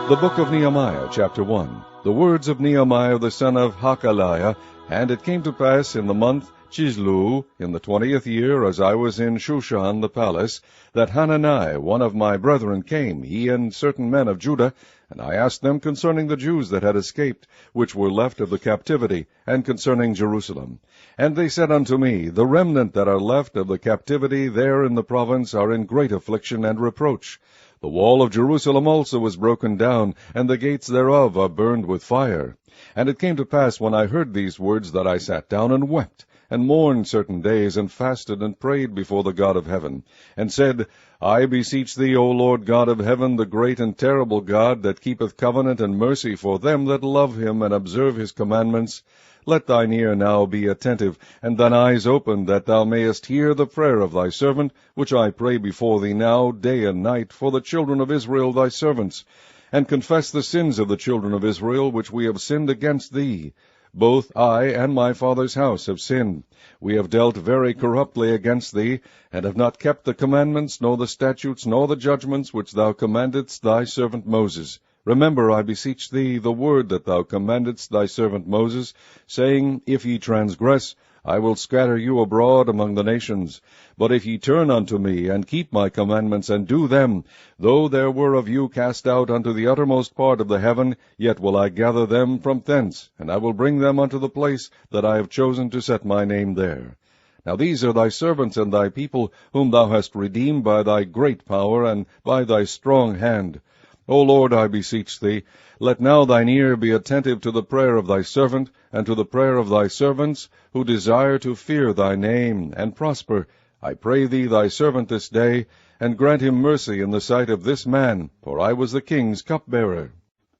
The Book of Nehemiah, chapter 1. The words of Nehemiah the son of Hakaliah. And it came to pass in the month Chislu, in the 20th year, as I was in Shushan the palace, that Hanani, one of my brethren, came, he and certain men of Judah, and I asked them concerning the Jews that had escaped, which were left of the captivity, and concerning Jerusalem. And they said unto me, The remnant that are left of the captivity there in the province are in great affliction and reproach. The wall of Jerusalem also is broken down, and the gates thereof are burned with fire. And it came to pass, when I heard these words, that I sat down and wept, and mourned certain days, and fasted and prayed before the God of heaven, and said, I beseech thee, O Lord God of heaven, the great and terrible God, that keepeth covenant and mercy for them that love him and observe his commandments, let thine ear now be attentive, and thine eyes open, that thou mayest hear the prayer of thy servant, which I pray before thee now, day and night, for the children of Israel thy servants, and confess the sins of the children of Israel, which we have sinned against thee. Both I and my father's house have sinned. We have dealt very corruptly against thee, and have not kept the commandments, nor the statutes, nor the judgments, which thou commandedst thy servant Moses. Remember, I beseech thee, the word that thou commandedst thy servant Moses, saying, If ye transgress, I will scatter you abroad among the nations. But if ye turn unto me, and keep my commandments, and do them, though there were of you cast out unto the uttermost part of the heaven, yet will I gather them from thence, and I will bring them unto the place that I have chosen to set my name there. Now these are thy servants and thy people, whom thou hast redeemed by thy great power, and by thy strong hand. O Lord, I beseech thee, let now thine ear be attentive to the prayer of thy servant, and to the prayer of thy servants, who desire to fear thy name, and prosper. I pray thee, thy servant, this day, and grant him mercy in the sight of this man, for I was the king's cupbearer.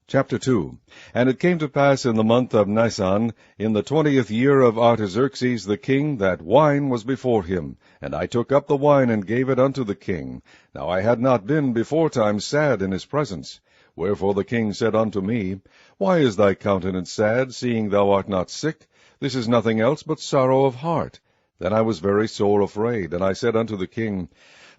Chapter 2. And it came to pass in the month of Nisan, in the 20th year of Artaxerxes the king, that wine was before him. And I took up the wine, and gave it unto the king. Now I had not been beforetime sad in his presence. Wherefore the king said unto me, Why is thy countenance sad, seeing thou art not sick? This is nothing else but sorrow of heart. Then I was very sore afraid, and I said unto the king,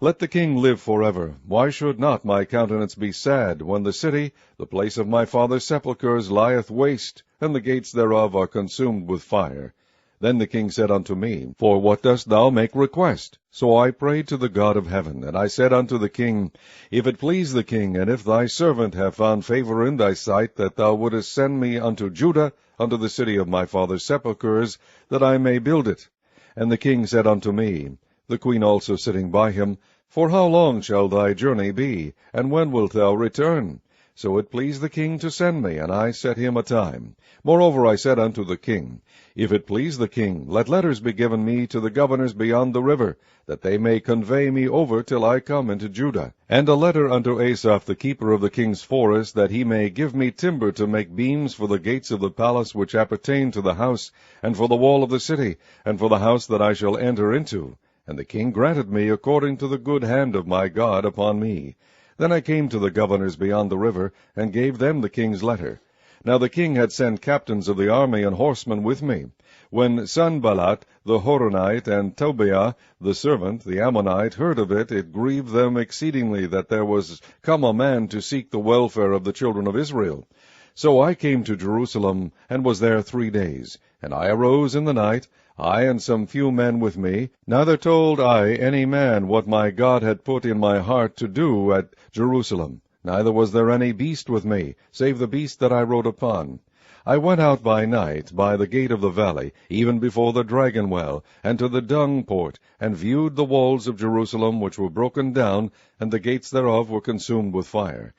Let the king live forever. Why should not my countenance be sad, when the city, the place of my father's sepulchres, lieth waste, and the gates thereof are consumed with fire? Then the king said unto me, For what dost thou make request? So I prayed to the God of heaven, and I said unto the king, If it please the king, and if thy servant have found favor in thy sight, that thou wouldest send me unto Judah, unto the city of my father's sepulchres, that I may build it. And the king said unto me, the queen also sitting by him, For how long shall thy journey be, and when wilt thou return? So it pleased the king to send me, and I set him a time. Moreover I said unto the king, If it please the king, let letters be given me to the governors beyond the river, that they may convey me over till I come into Judah. And a letter unto Asaph the keeper of the king's forest, that he may give me timber to make beams for the gates of the palace which appertain to the house, and for the wall of the city, and for the house that I shall enter into. And the king granted me according to the good hand of my God upon me. Then I came to the governors beyond the river, and gave them the king's letter. Now the king had sent captains of the army and horsemen with me. When Sanballat the Horonite, and Tobiah the servant, the Ammonite, heard of it, it grieved them exceedingly that there was come a man to seek the welfare of the children of Israel. So I came to Jerusalem, and was there 3 days. And I arose in the night, I and some few men with me. Neither told I any man what my God had put in my heart to do at Jerusalem. Neither was there any beast with me, save the beast that I rode upon. I went out by night, by the gate of the valley, even before the dragon well, and to the dung port, and viewed the walls of Jerusalem, which were broken down, and the gates thereof were consumed with fire.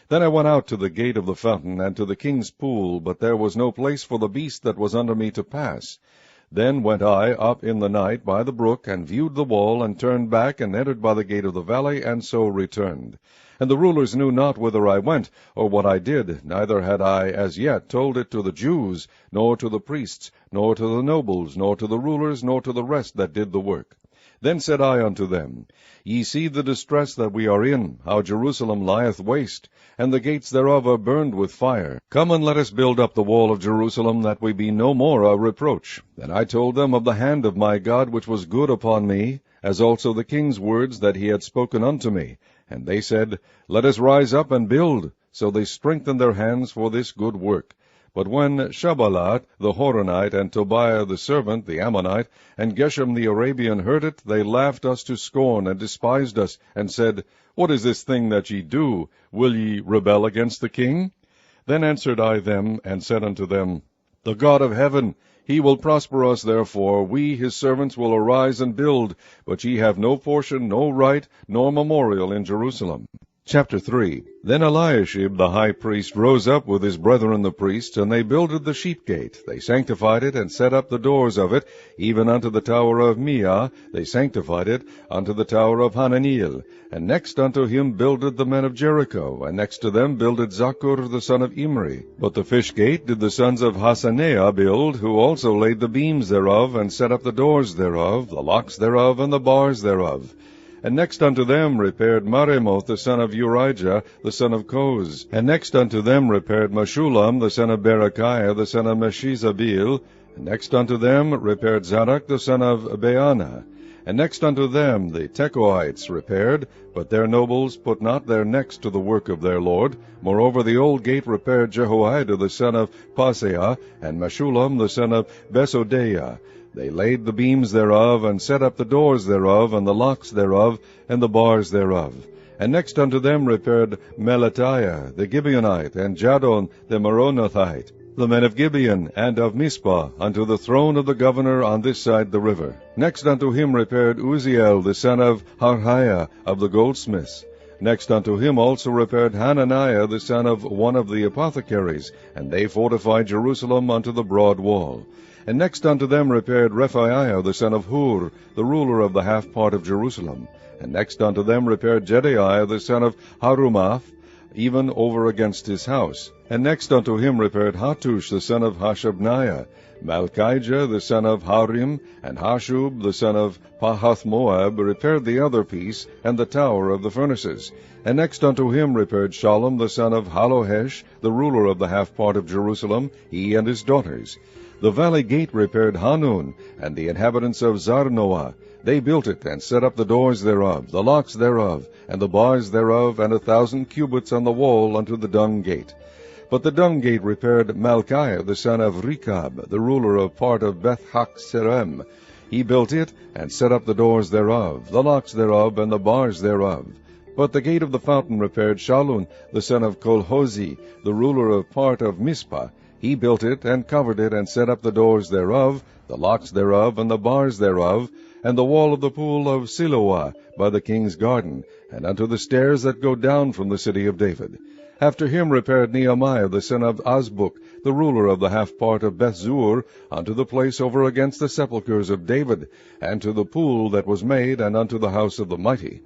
Then I went out to the gate of the fountain, and to the king's pool, but there was no place for the beast that was under me to pass. Then went I up in the night by the brook, and viewed the wall, and turned back, and entered by the gate of the valley, and so returned. And the rulers knew not whither I went, or what I did, neither had I as yet told it to the Jews, nor to the priests, nor to the nobles, nor to the rulers, nor to the rest that did the work. Then said I unto them, Ye see the distress that we are in, how Jerusalem lieth waste, and the gates thereof are burned with fire. Come and let us build up the wall of Jerusalem, that we be no more a reproach. Then I told them of the hand of my God which was good upon me, as also the king's words that he had spoken unto me. And they said, Let us rise up and build. So they strengthened their hands for this good work. But when Shabalat the Horonite, and Tobiah the servant, the Ammonite, and Geshem the Arabian heard it, they laughed us to scorn, and despised us, and said, What is this thing that ye do? Will ye rebel against the king? Then answered I them, and said unto them, The God of heaven, he will prosper us, therefore we his servants will arise and build, but ye have no portion, no right, nor memorial in Jerusalem. Chapter 3. Then Eliashib the high priest rose up with his brethren the priests, and they builded the sheep gate. They sanctified it, and set up the doors of it, even unto the tower of Meah. They sanctified it unto the tower of Hananiel. And next unto him builded the men of Jericho, and next to them builded Zaccur the son of Imri. But the fish gate did the sons of Hasaneah build, who also laid the beams thereof, and set up the doors thereof, the locks thereof, and the bars thereof. And next unto them repaired Maremoth the son of Urijah, the son of Koz. And next unto them repaired Meshullam the son of Berechiah, the son of Meshizabil. And next unto them repaired Zadok the son of Baana. And next unto them the Tekoites repaired, but their nobles put not their necks to the work of their lord. Moreover the old gate repaired Jehoiada the son of Paseah, and Meshullam the son of Besodeiah. They laid the beams thereof, and set up the doors thereof, and the locks thereof, and the bars thereof. And next unto them repaired Melatiah the Gibeonite, and Jadon the Meronothite, the men of Gibeon and of Mizpah, unto the throne of the governor on this side the river. Next unto him repaired Uziel the son of Harhiah of the goldsmiths. Next unto him also repaired Hananiah the son of one of the apothecaries, and they fortified Jerusalem unto the broad wall. And next unto them repaired Rephaiah the son of Hur, the ruler of the half part of Jerusalem. And next unto them repaired Jedaiah the son of Harumath, even over against his house. And next unto him repaired Hattush the son of Hashabniah, Malchijah the son of Harim, and Hashub the son of Pahath-Moab repaired the other piece, and the tower of the furnaces. And next unto him repaired Shallum the son of Halohesh, the ruler of the half part of Jerusalem, he and his daughters. The valley gate repaired Hanun, and the inhabitants of Zarnoah. They built it, and set up the doors thereof, the locks thereof, and the bars thereof, and 1,000 cubits on the wall unto the dung gate. But the dung gate repaired Malchiah the son of Rechab, the ruler of part of Beth-Haxerem. He built it, and set up the doors thereof, the locks thereof, and the bars thereof. But the gate of the fountain repaired Shallun the son of Kolhozi, the ruler of part of Mizpah. He built it, and covered it, and set up the doors thereof, the locks thereof, and the bars thereof, and the wall of the pool of Siloah by the king's garden, and unto the stairs that go down from the city of David. After him repaired Nehemiah the son of Azbuk, the ruler of the half part of Bethzur, unto the place over against the sepulchres of David, and to the pool that was made, and unto the house of the mighty.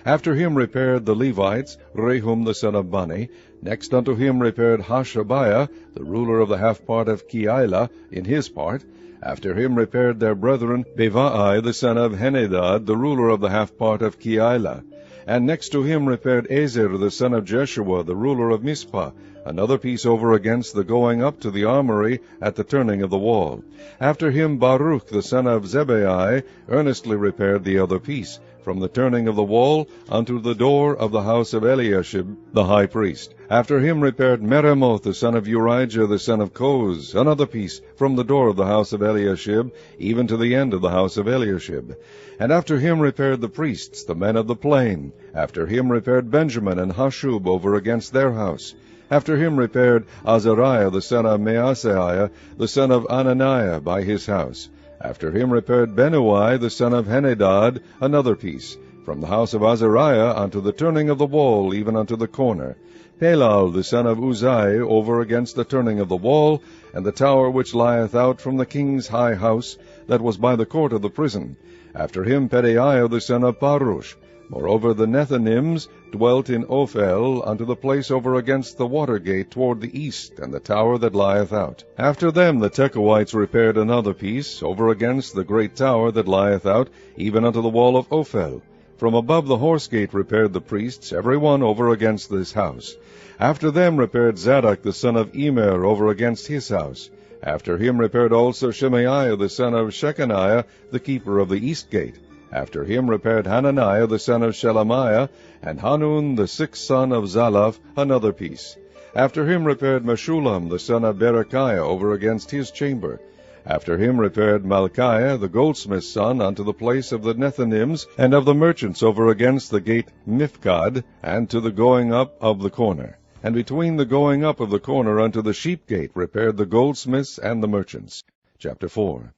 After him repaired the Levites, Rehum the son of Bani. Next unto him repaired Hashabiah, the ruler of the half part of Keilah, in his part. After him repaired their brethren, Bevai the son of Henadad, the ruler of the half part of Keilah. And next to him repaired Ezer the son of Jeshua, the ruler of Mizpah, another piece over against the going up to the armory at the turning of the wall. After him Baruch the son of Zebai earnestly repaired the other piece, from the turning of the wall unto the door of the house of Eliashib the high priest. After him repaired Meremoth the son of Urijah the son of Koz, another piece, from the door of the house of Eliashib, even to the end of the house of Eliashib. And after him repaired the priests, the men of the plain. After him repaired Benjamin and Hashub over against their house. After him repaired Azariah the son of Maaseiah, the son of Ananiah, by his house. After him repaired Benui the son of Henadad, another piece, from the house of Azariah unto the turning of the wall, even unto the corner. Pelal the son of Uzai over against the turning of the wall, and the tower which lieth out from the king's high house, that was by the court of the prison. After him Pedaiah the son of Parush. Moreover the Nethinims dwelt in Ophel, unto the place over against the water gate toward the east, and the tower that lieth out. After them the Tekoites repaired another piece, over against the great tower that lieth out, even unto the wall of Ophel. From above the horse gate repaired the priests, every one over against this house. After them repaired Zadok the son of Emer over against his house. After him repaired also Shemaiah the son of Shechaniah, the keeper of the east gate. After him repaired Hananiah the son of Shelemiah, and Hanun the sixth son of Zalaph another piece. After him repaired Meshullam the son of Berechiah over against his chamber. After him repaired Malchiah the goldsmith's son unto the place of the Nethinims and of the merchants over against the gate Mifkad, and to the going up of the corner. And between the going up of the corner unto the sheep gate repaired the goldsmiths and the merchants. Chapter 4.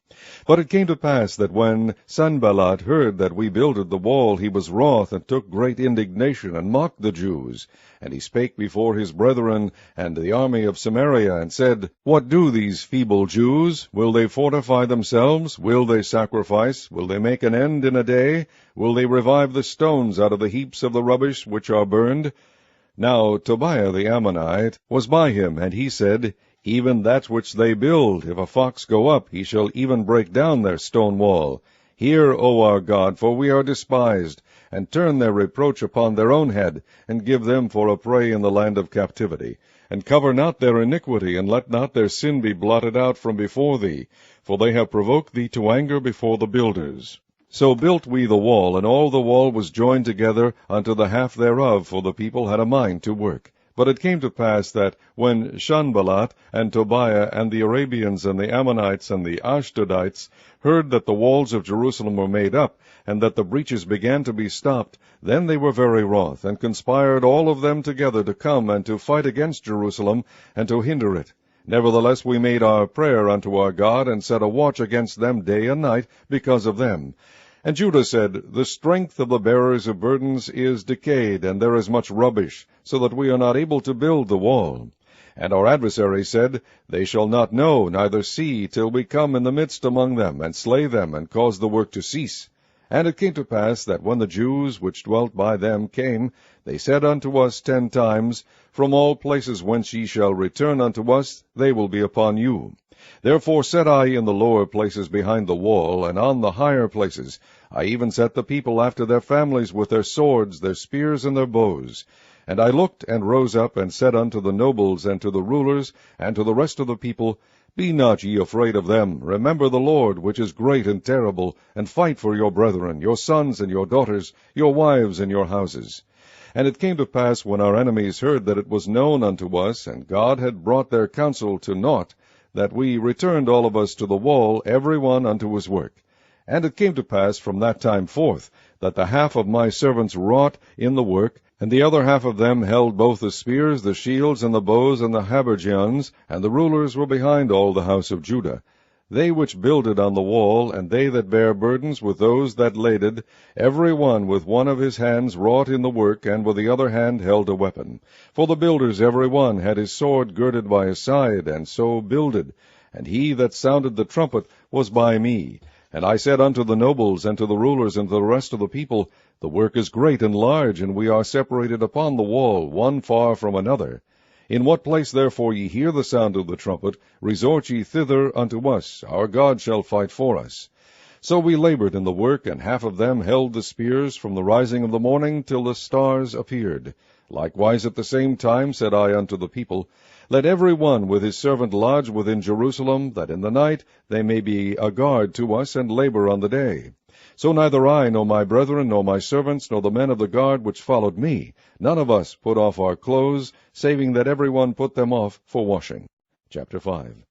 But it came to pass that when Sanballat heard that we builded the wall, he was wroth, and took great indignation, and mocked the Jews. And he spake before his brethren and the army of Samaria, and said, What do these feeble Jews? Will they fortify themselves? Will they sacrifice? Will they make an end in a day? Will they revive the stones out of the heaps of the rubbish which are burned? Now Tobiah the Ammonite was by him, and he said, Even that which they build, if a fox go up, he shall even break down their stone wall. Hear, O our God, for we are despised, and turn their reproach upon their own head, and give them for a prey in the land of captivity. And cover not their iniquity, and let not their sin be blotted out from before thee, for they have provoked thee to anger before the builders. So built we the wall, and all the wall was joined together unto the half thereof, for the people had a mind to work. But it came to pass that when Sanballat and Tobiah and the Arabians and the Ammonites and the Ashdodites heard that the walls of Jerusalem were made up, and that the breaches began to be stopped, then they were very wroth, and conspired all of them together to come and to fight against Jerusalem, and to hinder it. Nevertheless we made our prayer unto our God, and set a watch against them day and night because of them. And Judah said, The strength of the bearers of burdens is decayed, and there is much rubbish, so that we are not able to build the wall. And our adversaries said, They shall not know, neither see, till we come in the midst among them, and slay them, and cause the work to cease. And it came to pass that when the Jews which dwelt by them came, they said unto us 10 times, From all places whence ye shall return unto us, they will be upon you. Therefore set I in the lower places behind the wall, and on the higher places. I even set the people after their families with their swords, their spears, and their bows. And I looked and rose up, and said unto the nobles, and to the rulers, and to the rest of the people, Be not ye afraid of them. Remember the Lord, which is great and terrible, and fight for your brethren, your sons and your daughters, your wives and your houses. And it came to pass, when our enemies heard that it was known unto us, and God had brought their counsel to naught, that we returned all of us to the wall, every one unto his work. And it came to pass from that time forth, that the half of my servants wrought in the work, and the other half of them held both the spears, the shields, and the bows, and the habergeons, and the rulers were behind all the house of Judah. They which builded on the wall, and they that bare burdens with those that laded, every one with one of his hands wrought in the work, and with the other hand held a weapon. For the builders every one had his sword girded by his side, and so builded. And he that sounded the trumpet was by me. And I said unto the nobles, and to the rulers, and to the rest of the people, The work is great and large, and we are separated upon the wall, one far from another. In what place therefore ye hear the sound of the trumpet, resort ye thither unto us. Our God shall fight for us. So we labored in the work, and half of them held the spears from the rising of the morning till the stars appeared. Likewise at the same time said I unto the people, Let every one with his servant lodge within Jerusalem, that in the night they may be a guard to us, and labor on the day. So neither I, nor my brethren, nor my servants, nor the men of the guard which followed me, none of us put off our clothes, saving that every one put them off for washing. Chapter 5.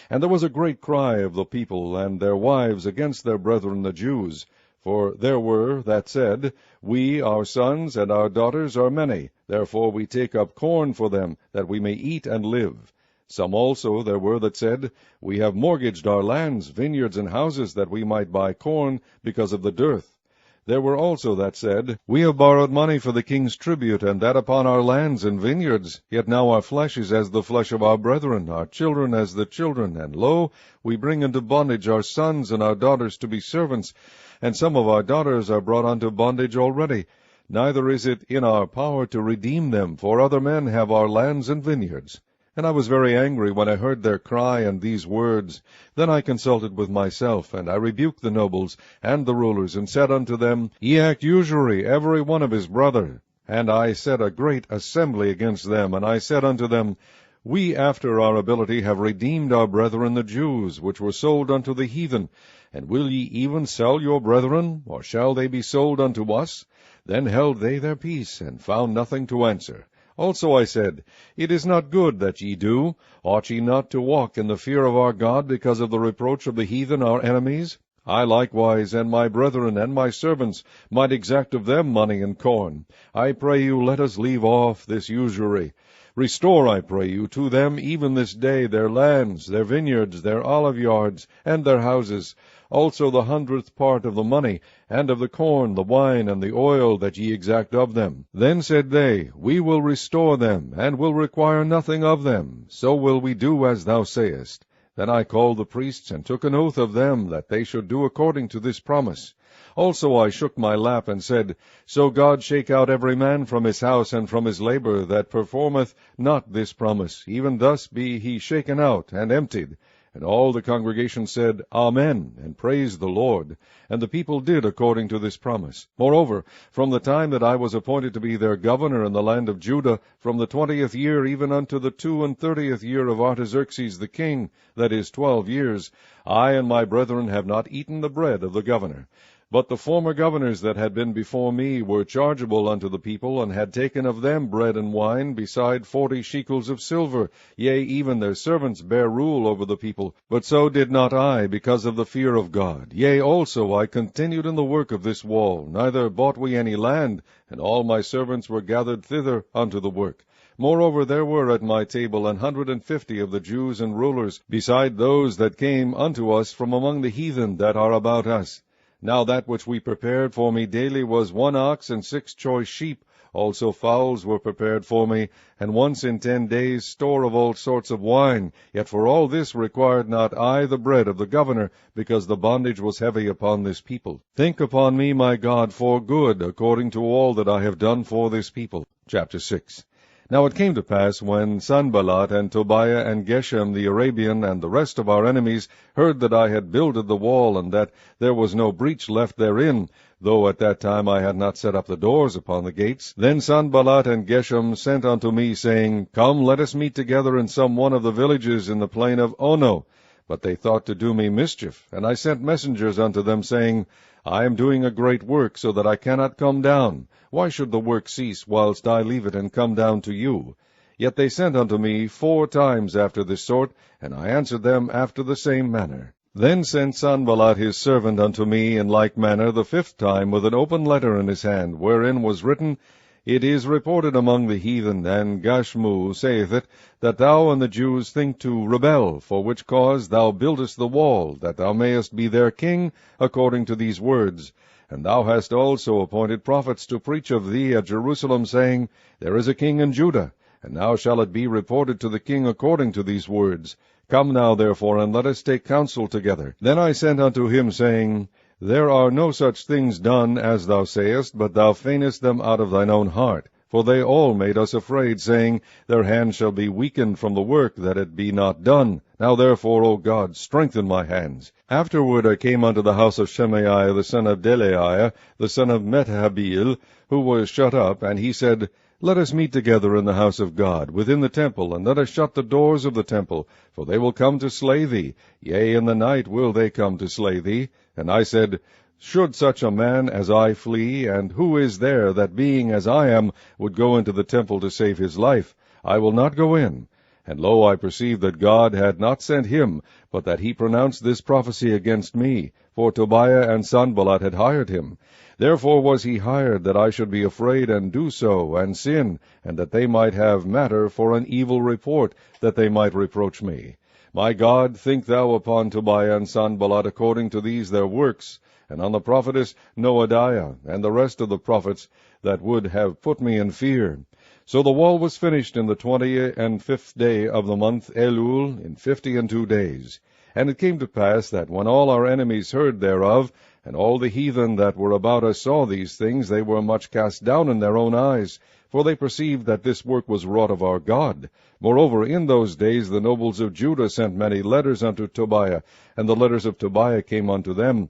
And there was a great cry of the people and their wives against their brethren the Jews. For there were that said, We, our sons, and our daughters are many, therefore we take up corn for them, that we may eat and live. Some also there were that said, We have mortgaged our lands, vineyards, and houses, that we might buy corn, because of the dearth. There were also that said, We have borrowed money for the king's tribute, and that upon our lands and vineyards. Yet now our flesh is as the flesh of our brethren, our children as the children. And lo, we bring into bondage our sons and our daughters to be servants, and some of our daughters are brought unto bondage already. Neither is it in our power to redeem them, for other men have our lands and vineyards. And I was very angry when I heard their cry and these words. Then I consulted with myself, and I rebuked the nobles and the rulers, and said unto them, Ye act usury, every one of his brother. And I set a great assembly against them, and I said unto them, We after our ability have redeemed our brethren the Jews, which were sold unto the heathen. And will ye even sell your brethren, or shall they be sold unto us? Then held they their peace, and found nothing to answer. Also I said, It is not good that ye do. Ought ye not to walk in the fear of our God, because of the reproach of the heathen our enemies? I likewise, and my brethren, and my servants, might exact of them money and corn. I pray you, let us leave off this usury. Restore, I pray you, to them even this day their lands, their vineyards, their olive yards, and their houses, also the 100th part of the money, and of the corn, the wine, and the oil that ye exact of them. Then said they, We will restore them, and will require nothing of them. So will we do as thou sayest. Then I called the priests, and took an oath of them, that they should do according to this promise. Also I shook my lap, and said, So God shake out every man from his house and from his labor, that performeth not this promise, even thus be he shaken out and emptied. And all the congregation said, Amen, and praised the Lord. And the people did according to this promise. Moreover, from the time that I was appointed to be their governor in the land of Judah, from the 20th year even unto the 32nd year of Artaxerxes the king, that is 12 years, I and my brethren have not eaten the bread of the governor. But the former governors that had been before me were chargeable unto the people, and had taken of them bread and wine, beside 40 shekels of silver. Yea, even their servants bare rule over the people. But so did not I, because of the fear of God. Yea, also I continued in the work of this wall, neither bought we any land, and all my servants were gathered thither unto the work. Moreover, there were at my table 150 of the Jews and rulers, beside those that came unto us from among the heathen that are about us. Now that which we prepared for me daily was 1 ox and 6 choice sheep. Also fowls were prepared for me, and once in 10 days store of all sorts of wine. Yet for all this required not I the bread of the governor, because the bondage was heavy upon this people. Think upon me, my God, for good, according to all that I have done for this people. Chapter 6. Now it came to pass, when Sanballat and Tobiah and Geshem the Arabian and the rest of our enemies heard that I had builded the wall, and that there was no breach left therein, though at that time I had not set up the doors upon the gates, then Sanballat and Geshem sent unto me, saying, Come, let us meet together in some one of the villages in the plain of Ono. But they thought to do me mischief, and I sent messengers unto them, saying, I am doing a great work, so that I cannot come down. Why should the work cease, whilst I leave it and come down to you? Yet they sent unto me 4 times after this sort, and I answered them after the same manner. Then sent Sanballat his servant unto me in like manner the 5th time, with an open letter in his hand, wherein was written, It is reported among the heathen, and Gashmu saith it, that thou and the Jews think to rebel, for which cause thou buildest the wall, that thou mayest be their king, according to these words. And thou hast also appointed prophets to preach of thee at Jerusalem, saying, There is a king in Judah. And now shall it be reported to the king according to these words. Come now, therefore, and let us take counsel together. Then I sent unto him, saying, There are no such things done as thou sayest, but thou feignest them out of thine own heart. For they all made us afraid, saying, Their hands shall be weakened from the work, that it be not done. Now therefore, O God, strengthen my hands. Afterward I came unto the house of Shemaiah the son of Delaiah, the son of Methabil, who was shut up, and he said, Let us meet together in the house of God, within the temple, and let us shut the doors of the temple, for they will come to slay thee. Yea, in the night will they come to slay thee. And I said, Should such a man as I flee, and who is there that, being as I am, would go into the temple to save his life? I will not go in. And lo, I perceived that God had not sent him, but that he pronounced this prophecy against me, for Tobiah and Sanballat had hired him. Therefore was he hired, that I should be afraid, and do so, and sin, and that they might have matter for an evil report, that they might reproach me. My God, think thou upon Tobiah and Sanballat according to these their works, and on the prophetess Noadiah, and the rest of the prophets that would have put me in fear. So the wall was finished in the 25th day of the month Elul, in 52 days. And it came to pass that when all our enemies heard thereof, and all the heathen that were about us saw these things, they were much cast down in their own eyes, for they perceived that this work was wrought of our God. Moreover, in those days the nobles of Judah sent many letters unto Tobiah, and the letters of Tobiah came unto them.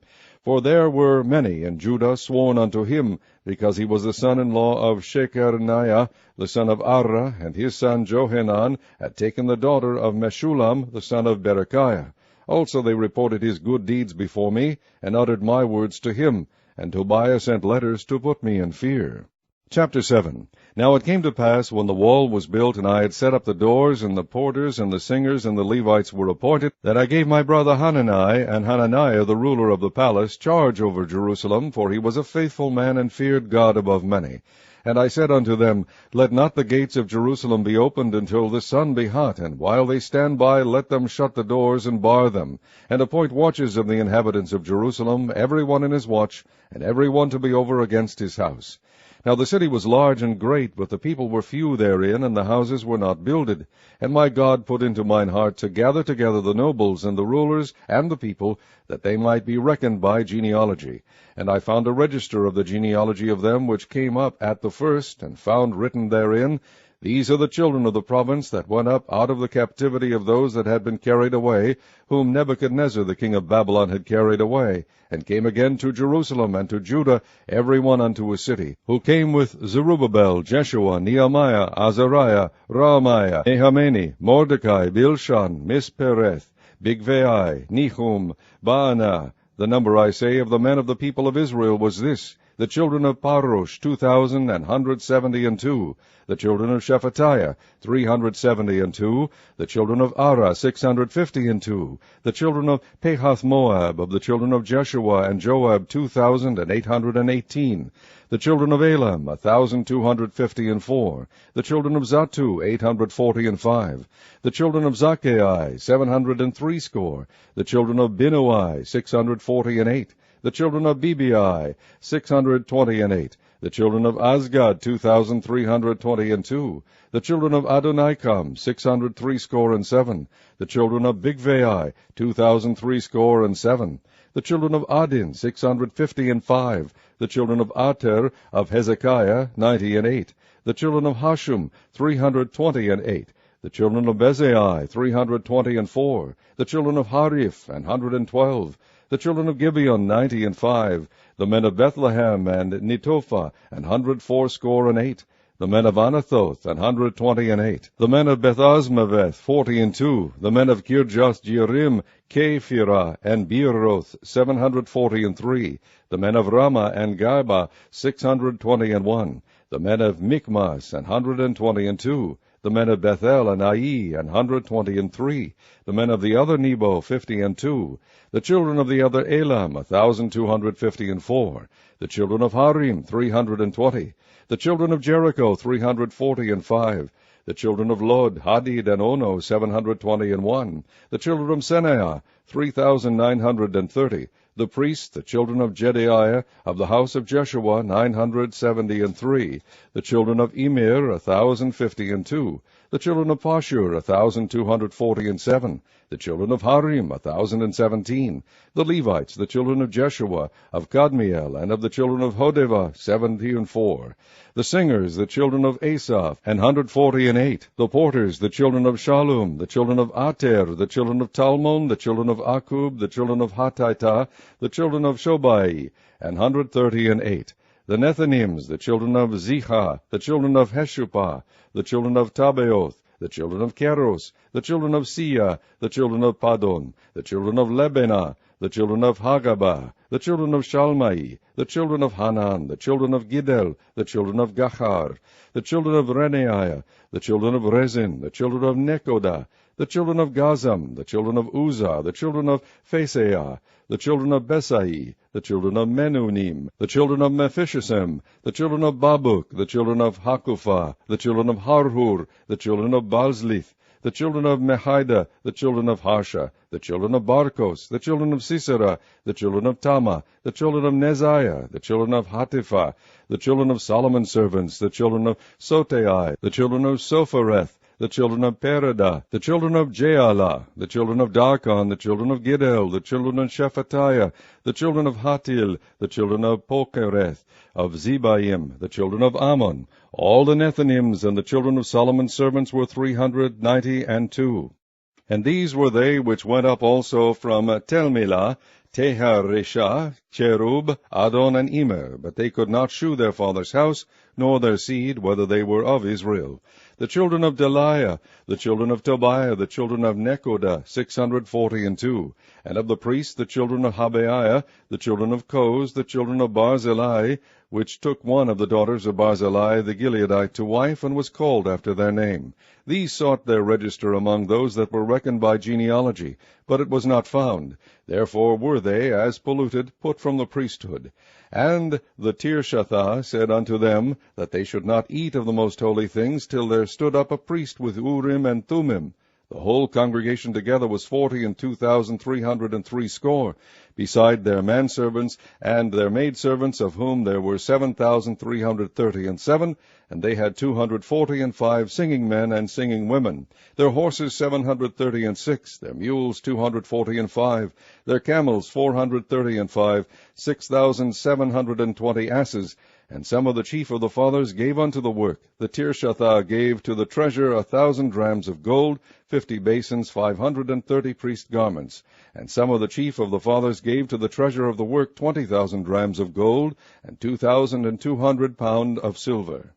For there were many in Judah sworn unto him, because he was the son-in-law of Shechaniah, the son of Arah, and his son Johanan had taken the daughter of Meshullam, the son of Berechiah. Also they reported his good deeds before me, and uttered my words to him, and Tobiah sent letters to put me in fear. Chapter 7. Now it came to pass, when the wall was built, and I had set up the doors, and the porters, and the singers, and the Levites were appointed, that I gave my brother Hanani, and Hananiah the ruler of the palace, charge over Jerusalem, for he was a faithful man, and feared God above many. And I said unto them, Let not the gates of Jerusalem be opened until the sun be hot, and while they stand by, let them shut the doors, and bar them, and appoint watches of the inhabitants of Jerusalem, every one in his watch, and every one to be over against his house. Now the city was large and great, but the people were few therein, and the houses were not builded. And my God put into mine heart to gather together the nobles, and the rulers, and the people, that they might be reckoned by genealogy. And I found a register of the genealogy of them which came up at the first, and found written therein, These are the children of the province that went up out of the captivity of those that had been carried away, whom Nebuchadnezzar the king of Babylon had carried away, and came again to Jerusalem and to Judah, every one unto his city, who came with Zerubbabel, Jeshua, Nehemiah, Azariah, Raamiah, Nahamani, Mordecai, Bilshan, Mispereth, Bigvai, Nehum, Baanah. The number, I say, of the men of the people of Israel was this: the children of Parosh, 2,172. The children of Shephatiah, 372. The children of Arah, 652. The children of Pahath-Moab, of the children of Jeshua and Joab, 2,818. The children of Elam, 1,254. The children of Zattu, 845. The children of Zaccai, 703. The children of Binnui, 648. The children of Bebai, 628. The children of Azgad, 2,322. The children of Adonikam, 667. The children of Bigvai, 2,037. The children of Adin, 655. The children of Ater, of Hezekiah, 98. The children of Hashum, 328. The children of Bezai, 324. The children of Hariph, 112. The children of Gibeon, 95. The men of Bethlehem and Netophah, 168. The men of Anathoth, 128. The men of Bethazmaveth, 42. The men of Kirjath Jearim, Kephirah, and Beeroth, 743. The men of Ramah and Gaiba, 621. The men of Michmas, 122. The men of Bethel and Ai, 123. The men of the other Nebo, 52. The children of the other Elam, 1,254. The children of Harim, 320. The children of Jericho, 345. The children of Lod, Hadid, and Ono, 721. The children of Senaah, 3,930. The priests, the children of Jedaiah, of the house of Jeshua, 973. The children of Emir, 1,052. The children of Pashur, 1,247. The children of Harim, 1,017. The Levites, the children of Jeshua, of Kadmiel, and of the children of Hodeva, 74. The singers, the children of Asaph, 148. The porters, the children of Shallum, the children of Ater, the children of Talmon, the children of Akub, the children of Hatita, the children of Shobai, 138. The Nethinims, the children of Ziha, the children of Heshupah, the children of Tabeoth, the children of Keros, the children of Sia, the children of Padon, the children of Lebenah, the children of Hagabah, the children of Shalmai, the children of Hanan, the children of Giddel, the children of Gachar, the children of Renaiah, the children of Rezin, the children of Nekoda, the children of Gazam, the children of Uzzah, the children of Phaseah, the children of Besai, the children of Menunim, the children of Mephishisem, the children of Babuk, the children of Hakupha, the children of Harhur, the children of Balzlith, the children of Mehida, the children of Harsha, the children of Barkos, the children of Sisera, the children of Tama, the children of Neziah, the children of Hatipha, the children of Solomon's servants, the children of Sotai, the children of Sophareth, the children of Perida, the children of Jaala, the children of Darkon, the children of Giddel, the children of Shephatiah, the children of Hatil, the children of Pokereth, of Zebaim, the children of Ammon. All the Nethinims and the children of Solomon's servants were 392. And these were they which went up also from Telmelah, Teharesha, Cherub, Adon, and Immer, but they could not shew their father's house, nor their seed, whether they were of Israel. The children of Delaiah, the children of Tobiah, the children of Nekoda, 642. And of the priests, the children of Habaiah, the children of Koz, the children of Barzillai, which took one of the daughters of Barzillai the Gileadite to wife, and was called after their name. These sought their register among those that were reckoned by genealogy, but it was not found. Therefore were they, as polluted, put from the priesthood. And the Tirshatha said unto them, that they should not eat of the most holy things, till there stood up a priest with Urim and Thummim. The whole congregation together was 42,303, beside their manservants and their maidservants, of whom there were 7,337, and they had 245 singing men and singing women. Their horses 736, their mules 245, their camels 435, 6,720 asses. And some of the chief of the fathers gave unto the work. The Tirshatha gave to the treasure 1,000 drams of gold, 50 basins, 530 priest garments. And some of the chief of the fathers gave to the treasure of the work 20,000 drams of gold, and 2,200 pound of silver.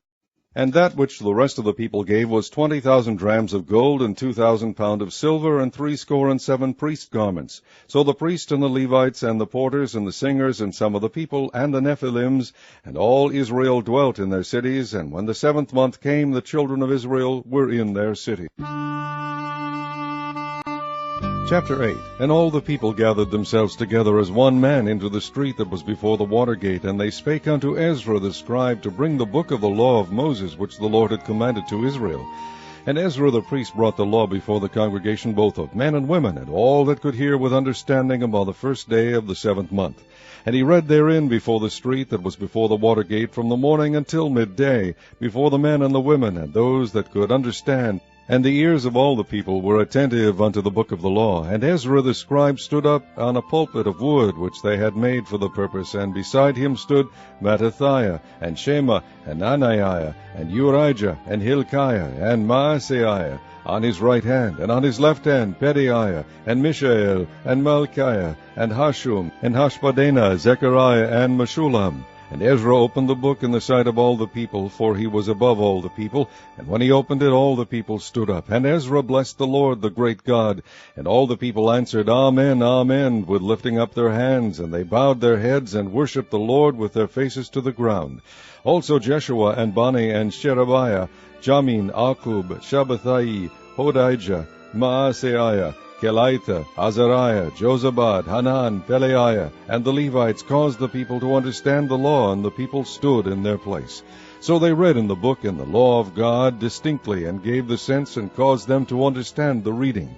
And that which the rest of the people gave was 20,000 drams of gold, and 2,000 pound of silver, and 7 priest garments. So the priests and the Levites, and the porters, and the singers, and some of the people, and the Nephilims, and all Israel dwelt in their cities. And when the 7th month came, the children of Israel were in their city. Chapter 8. And all the people gathered themselves together as one man into the street that was before the water gate, and they spake unto Ezra the scribe to bring the book of the law of Moses, which the Lord had commanded to Israel. And Ezra the priest brought the law before the congregation, both of men and women, and all that could hear with understanding, upon the 1st day of the 7th month. And he read therein before the street that was before the water gate, from the morning until midday, before the men and the women, and those that could understand. And the ears of all the people were attentive unto the book of the law. And Ezra the scribe stood up on a pulpit of wood, which they had made for the purpose, and beside him stood Mattithiah, and Shema, and Ananiah, and Urijah, and Hilkiah, and Maaseiah, on his right hand, and on his left hand Pedaiah, and Mishael, and Malchiah, and Hashum, and Hashbaddanah, Zechariah, and Meshullam. And Ezra opened the book in the sight of all the people, for he was above all the people. And when he opened it, all the people stood up. And Ezra blessed the Lord, the great God. And all the people answered, Amen, Amen, with lifting up their hands. And they bowed their heads, and worshipped the Lord with their faces to the ground. Also Jeshua, and Bani, and Sherebiah, Jamin, Akub, Shabbathai, Hodijah, Maaseiah, Kelitha, Azariah, Jozabad, Hanan, Peleiah, and the Levites caused the people to understand the law, and the people stood in their place. So they read in the book and the law of God distinctly, and gave the sense, and caused them to understand the reading.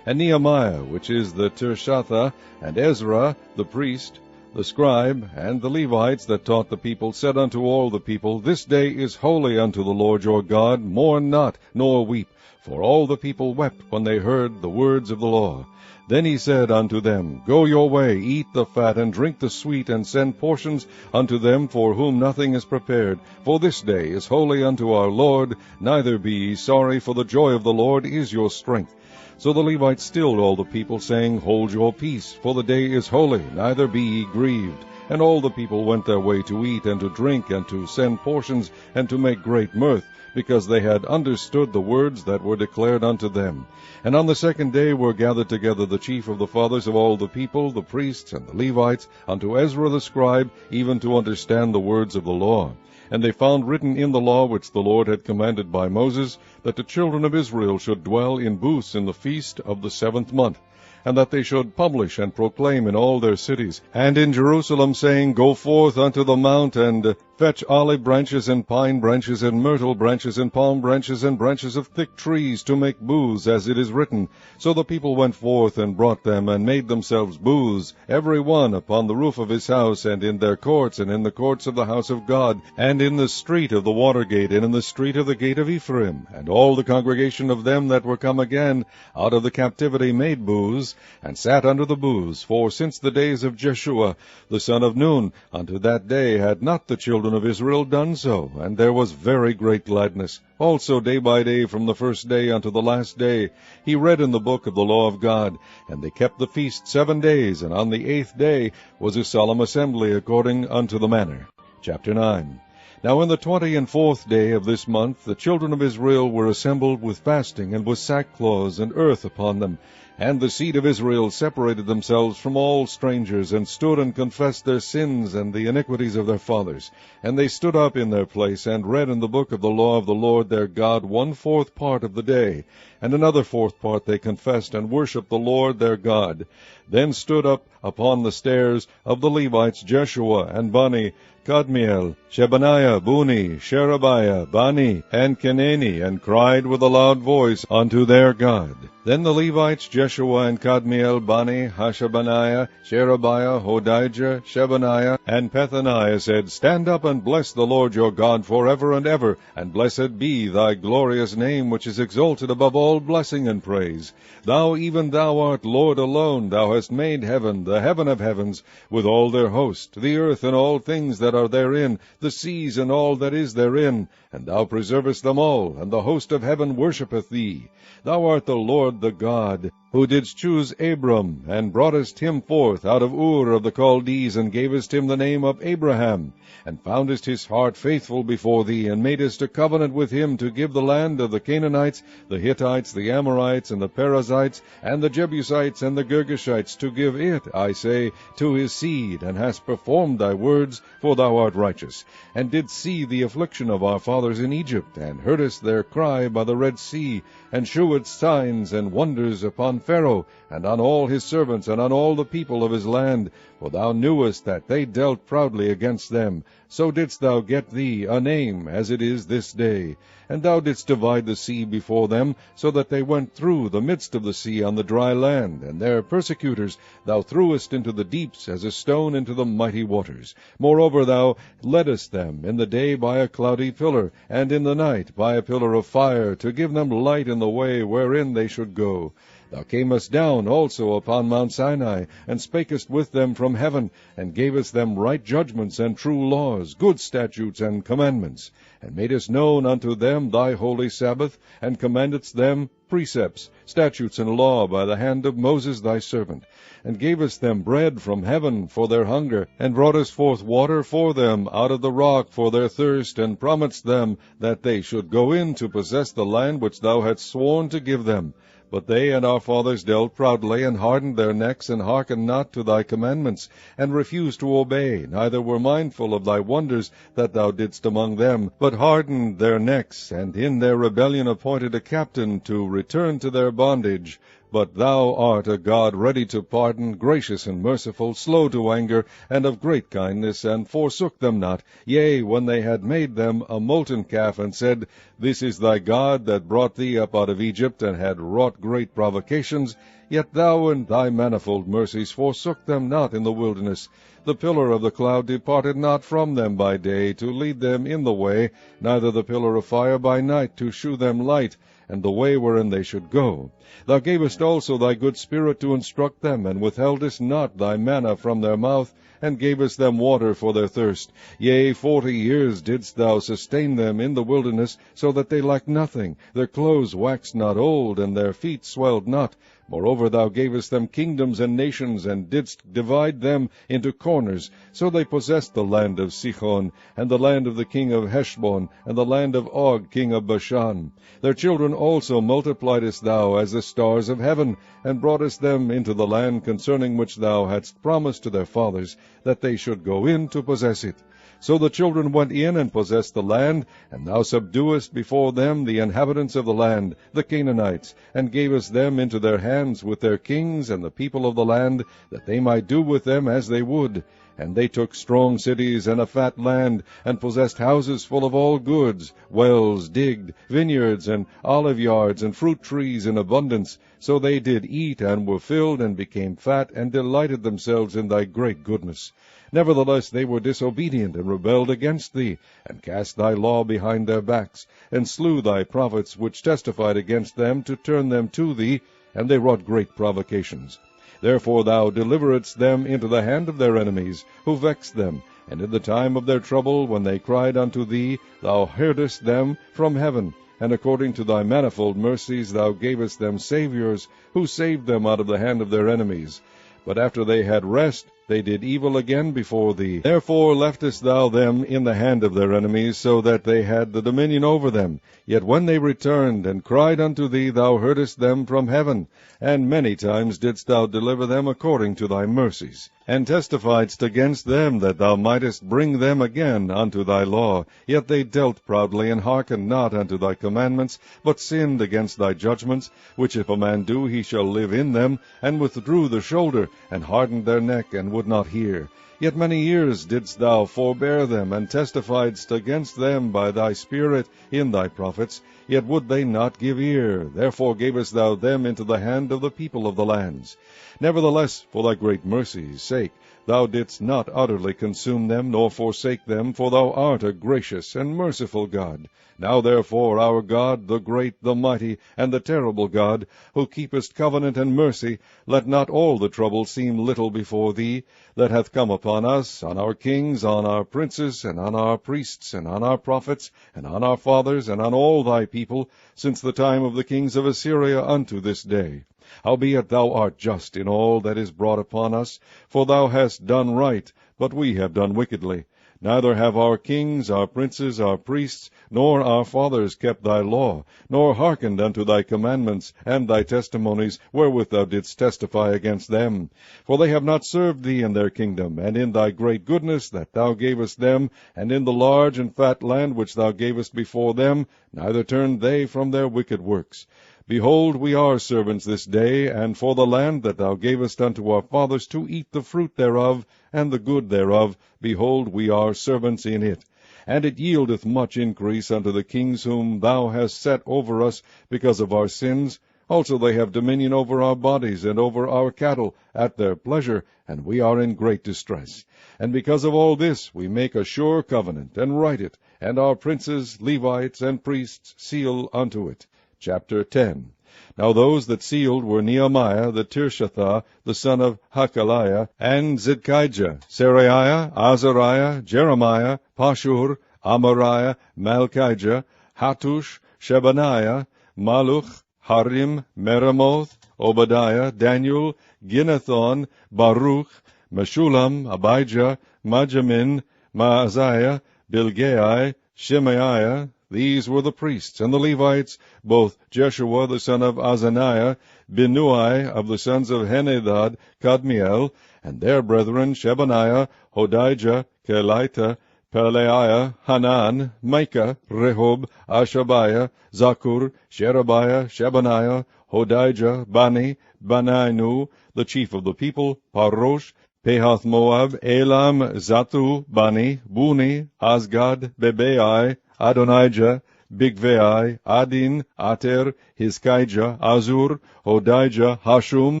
And Nehemiah, which is the Tirshatha, and Ezra, the priest, the scribe, and the Levites that taught the people, said unto all the people, This day is holy unto the Lord your God, mourn not, nor weep. For all the people wept when they heard the words of the law. Then he said unto them, Go your way, eat the fat, and drink the sweet, and send portions unto them for whom nothing is prepared. For this day is holy unto our Lord, neither be ye sorry, for the joy of the Lord is your strength. So the Levites stilled all the people, saying, Hold your peace, for the day is holy, neither be ye grieved. And all the people went their way to eat, and to drink, and to send portions, and to make great mirth, because they had understood the words that were declared unto them. And on the 2nd day were gathered together the chief of the fathers of all the people, the priests and the Levites, unto Ezra the scribe, even to understand the words of the law. And they found written in the law which the Lord had commanded by Moses, that the children of Israel should dwell in booths in the feast of the 7th month, and that they should publish and proclaim in all their cities, and in Jerusalem, saying, Go forth unto the mount, and fetch olive branches, and pine branches, and myrtle branches, and palm branches, and branches of thick trees, to make booths, as it is written. So the people went forth, and brought them, and made themselves booths, every one upon the roof of his house, and in their courts, and in the courts of the house of God, and in the street of the water gate, and in the street of the gate of Ephraim. And all the congregation of them that were come again out of the captivity made booths, and sat under the booths, for since the days of Jeshua the son of Nun unto that day had not the children of Israel done so, and there was very great gladness. Also day by day from the first day unto the last day he read in the book of the law of God, and they kept the feast 7 days, and on the 8th day was a solemn assembly according unto the manner. Chapter 9. Now in the 24th day of this month the children of Israel were assembled with fasting, and with sackcloths and earth upon them. And the seed of Israel separated themselves from all strangers, and stood and confessed their sins and the iniquities of their fathers. And they stood up in their place, and read in the book of the law of the Lord their God 1/4 part of the day. And another 4th part they confessed, and worshipped the Lord their God. Then stood up upon the stairs of the Levites Jeshua, and Bani, Kadmiel, Shebaniah, Buni, Sherebiah, Bani, and Kenani, and cried with a loud voice unto their God. Then the Levites Jeshua and Kadmiel, Bani, Hashabaniah, Sherebiah, Hodijah, Shebaniah, and Pethaniah said, Stand up and bless the Lord your God forever and ever, and blessed be thy glorious name, which is exalted above all blessing and praise. Thou, even thou art Lord alone. Thou hast made heaven, the heaven of heavens, with all their host, the earth and all things that are therein, the seas and all that is therein, and thou preservest them all, and the host of heaven worshippeth thee. Thou art the Lord the God, who didst choose Abram, and broughtest him forth out of Ur of the Chaldees, and gavest him the name of Abraham, and foundest his heart faithful before thee, and madest a covenant with him to give the land of the Canaanites, the Hittites, the Amorites, and the Perizzites, and the Jebusites, and the Girgashites, to give it, I say, to his seed, and hast performed thy words, for thou art righteous, and didst see the affliction of our fathers in Egypt, and heardest their cry by the Red Sea, and shewedst signs and wonders upon Pharaoh, and on all his servants, and on all the people of his land, for thou knewest that they dealt proudly against them. So didst thou get thee a name, as it is this day. And thou didst divide the sea before them, so that they went through the midst of the sea on the dry land, and their persecutors thou threwest into the deeps as a stone into the mighty waters. Moreover thou leddest them in the day by a cloudy pillar, and in the night by a pillar of fire, to give them light in the way wherein they should go. Thou camest down also upon Mount Sinai, and spakest with them from heaven, and gavest them right judgments and true laws, good statutes and commandments, and madest known unto them thy holy Sabbath, and commandedst them precepts, statutes, and law by the hand of Moses thy servant, and gavest them bread from heaven for their hunger, and broughtest forth water for them out of the rock for their thirst, and promised them that they should go in to possess the land which thou hadst sworn to give them. But they and our fathers dealt proudly, and hardened their necks, and hearkened not to thy commandments, and refused to obey, neither were mindful of thy wonders that thou didst among them, but hardened their necks, and in their rebellion appointed a captain to return to their bondage. But thou art a God ready to pardon, gracious and merciful, slow to anger, and of great kindness, and forsook them not. Yea, when they had made them a molten calf, and said, This is thy God that brought thee up out of Egypt, and had wrought great provocations, yet thou in thy manifold mercies forsook them not in the wilderness. The pillar of the cloud departed not from them by day, to lead them in the way, neither the pillar of fire by night, to shew them light, and the way wherein they should go. Thou gavest also thy good Spirit to instruct them, and withheldest not thy manna from their mouth, and gavest them water for their thirst. Yea, 40 years didst thou sustain them in the wilderness, so that they lacked nothing. Their clothes waxed not old, and their feet swelled not. Moreover thou gavest them kingdoms and nations, and didst divide them into corners. So they possessed the land of Sihon, and the land of the king of Heshbon, and the land of Og king of Bashan. Their children also multipliedst thou as the stars of heaven, and broughtest them into the land concerning which thou hadst promised to their fathers, that they should go in to possess it. So the children went in and possessed the land, and thou subduest before them the inhabitants of the land, the Canaanites, and gavest them into their hands with their kings and the people of the land, that they might do with them as they would. And they took strong cities and a fat land, and possessed houses full of all goods, wells digged, vineyards, and olive yards, and fruit trees in abundance. So they did eat, and were filled, and became fat, and delighted themselves in thy great goodness. Nevertheless they were disobedient, and rebelled against thee, and cast thy law behind their backs, and slew thy prophets, which testified against them, to turn them to thee, and they wrought great provocations. Therefore thou deliveredst them into the hand of their enemies, who vexed them, and in the time of their trouble, when they cried unto thee, thou heardest them from heaven, and according to thy manifold mercies thou gavest them saviours, who saved them out of the hand of their enemies. But after they had rest, they did evil again before thee. Therefore leftest thou them in the hand of their enemies, so that they had the dominion over them. Yet when they returned and cried unto thee, thou heardest them from heaven, and many times didst thou deliver them according to thy mercies, and testifiedst against them, that thou mightest bring them again unto thy law. Yet they dealt proudly, and hearkened not unto thy commandments, but sinned against thy judgments, which if a man do, he shall live in them, and withdrew the shoulder, and hardened their neck, and would not hear. Yet many years didst thou forbear them, and testifiedst against them by thy Spirit in thy prophets, yet would they not give ear. Therefore gavest thou them into the hand of the people of the lands. Nevertheless, for thy great mercy's sake, thou didst not utterly consume them, nor forsake them, for thou art a gracious and merciful God. Now therefore, our God, the great, the mighty, and the terrible God, who keepest covenant and mercy, let not all the trouble seem little before thee, that hath come upon us, on our kings, on our princes, and on our priests, and on our prophets, and on our fathers, and on all thy people, since the time of the kings of Assyria unto this day. Howbeit thou art just in all that is brought upon us, for thou hast done right, but we have done wickedly. Neither have our kings, our princes, our priests, nor our fathers kept thy law, nor hearkened unto thy commandments, and thy testimonies, wherewith thou didst testify against them. For they have not served thee in their kingdom, and in thy great goodness that thou gavest them, and in the large and fat land which thou gavest before them, neither turned they from their wicked works. Behold, we are servants this day, and for the land that thou gavest unto our fathers to eat the fruit thereof, and the good thereof, behold, we are servants in it. And it yieldeth much increase unto the kings whom thou hast set over us because of our sins. Also they have dominion over our bodies, and over our cattle, at their pleasure, and we are in great distress. And because of all this we make a sure covenant, and write it, and our princes, Levites, and priests seal unto it. Chapter 10. Now those that sealed were Nehemiah the Tirshatha, the son of Hakaliah, and Zidkijah, Seraiah, Azariah, Jeremiah, Pashur, Amariah, Malchijah, Hattush, Shebaniah, Maluch, Harim, Meremoth, Obadiah, Daniel, Ginnethon, Baruch, Meshulam, Abijah, Majamin, Maaziah, Bilgai, Shemaiah. These were the priests and the Levites, both Jeshua the son of Azaniah, Binnui of the sons of Henadad, Kadmiel, and their brethren Shebaniah, Hodijah, Kelita, Pelaiah, Hanan, Micah, Rehob, Ashabiah, Zakur, Sherebiah, Shebaniah, Hodijah, Bani, Banainu, the chief of the people, Parosh, Pehath Moab, Elam, Zatu, Bani, Buni, Asgad, Bebai, Adonijah, Bigvai, Adin, Ater, Hizkijah, Azur, Hodijah, Hashum,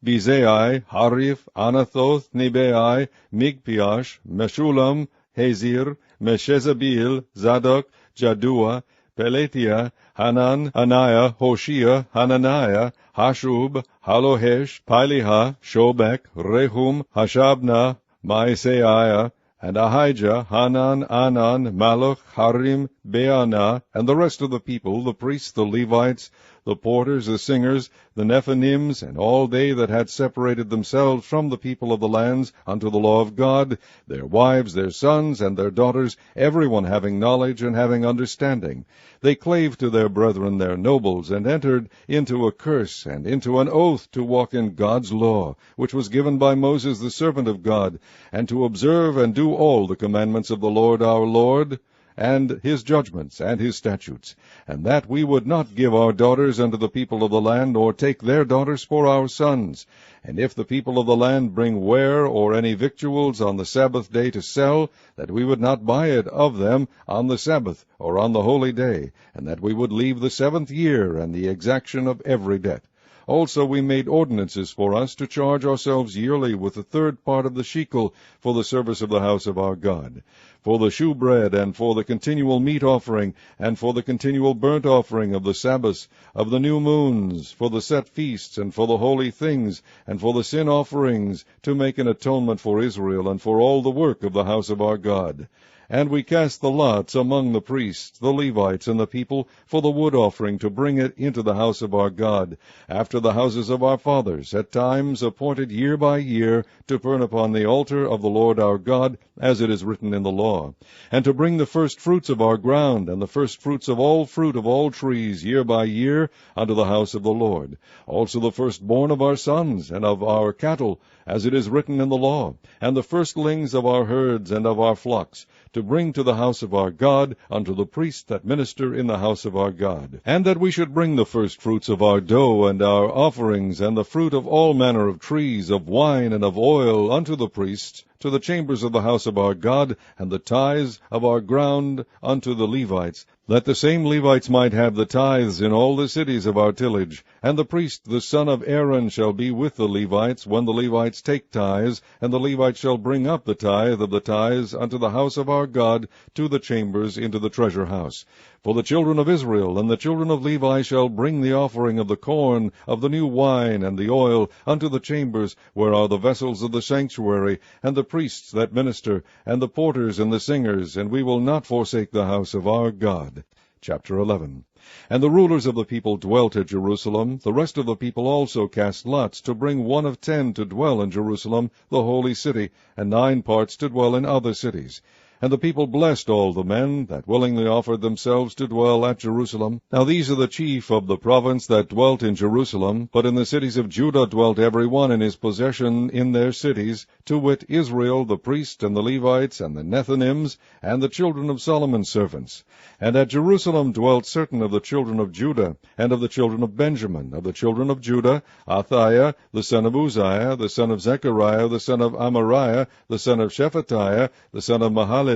Bizai, Harif, Anathoth, Nebai, Migpiash, Meshulam, Hazir, Meshezabil, Zadok, Jadua, Peletiah, Hanan, Anaiah, Hoshea, Hananiah, Hashub, Halohesh, Piliha, Shobek, Rehum, Hashabna, Maaseiah, and Ahijah, Hanan, Anan, Malach, Harim, Beanah, and the rest of the people, the priests, the Levites, the porters, the singers, the Nephanims, and all they that had separated themselves from the people of the lands unto the law of God, their wives, their sons, and their daughters, every one having knowledge and having understanding. They clave to their brethren, their nobles, and entered into a curse and into an oath to walk in God's law, which was given by Moses the servant of God, and to observe and do all the commandments of the Lord our Lord. and his judgments, and his statutes, and that we would not give our daughters unto the people of the land, or take their daughters for our sons. And if the people of the land bring ware or any victuals on the Sabbath day to sell, that we would not buy it of them on the Sabbath, or on the holy day, and that we would leave the 7th year, and the exaction of every debt. Also we made ordinances for us to charge ourselves yearly with the 3rd part of the shekel for the service of the house of our God, for the shewbread, and for the continual meat offering, and for the continual burnt offering of the Sabbaths, of the new moons, for the set feasts, and for the holy things, and for the sin offerings, to make an atonement for Israel, and for all the work of the house of our God. And we cast the lots among the priests, the Levites, and the people, for the wood offering, to bring it into the house of our God, after the houses of our fathers, at times appointed year by year, to burn upon the altar of the Lord our God, as it is written in the law, and to bring the first fruits of our ground, and the first fruits of all fruit of all trees, year by year, unto the house of the Lord. Also the firstborn of our sons, and of our cattle, as it is written in the law, and the firstlings of our herds and of our flocks, to bring to the house of our God, unto the priests that minister in the house of our God. And that we should bring the first fruits of our dough, and our offerings, and the fruit of all manner of trees, of wine, and of oil, unto the priests, to the chambers of the house of our God, and the tithes of our ground unto the Levites, that the same Levites might have the tithes in all the cities of our tillage. And the priest, the son of Aaron, shall be with the Levites, when the Levites take tithes, and the Levites shall bring up the tithe of the tithes unto the house of our God, to the chambers into the treasure house. For the children of Israel and the children of Levi shall bring the offering of the corn, of the new wine, and the oil, unto the chambers, where are the vessels of the sanctuary, and the priests that minister, and the porters and the singers, and we will not forsake the house of our God. Chapter 11. And the rulers of the people dwelt at Jerusalem. The rest of the people also cast lots, to bring 1 of 10 to dwell in Jerusalem, the holy city, and 9 parts to dwell in other cities. And the people blessed all the men that willingly offered themselves to dwell at Jerusalem. Now these are the chief of the province that dwelt in Jerusalem, but in the cities of Judah dwelt every one in his possession in their cities, to wit, Israel, the priest, and the Levites, and the Nethinims, and the children of Solomon's servants. And at Jerusalem dwelt certain of the children of Judah, and of the children of Benjamin. Of the children of Judah, Athaiah, the son of Uzziah, the son of Zechariah, the son of Amariah, the son of Shephatiah, the son of Mahalaleel,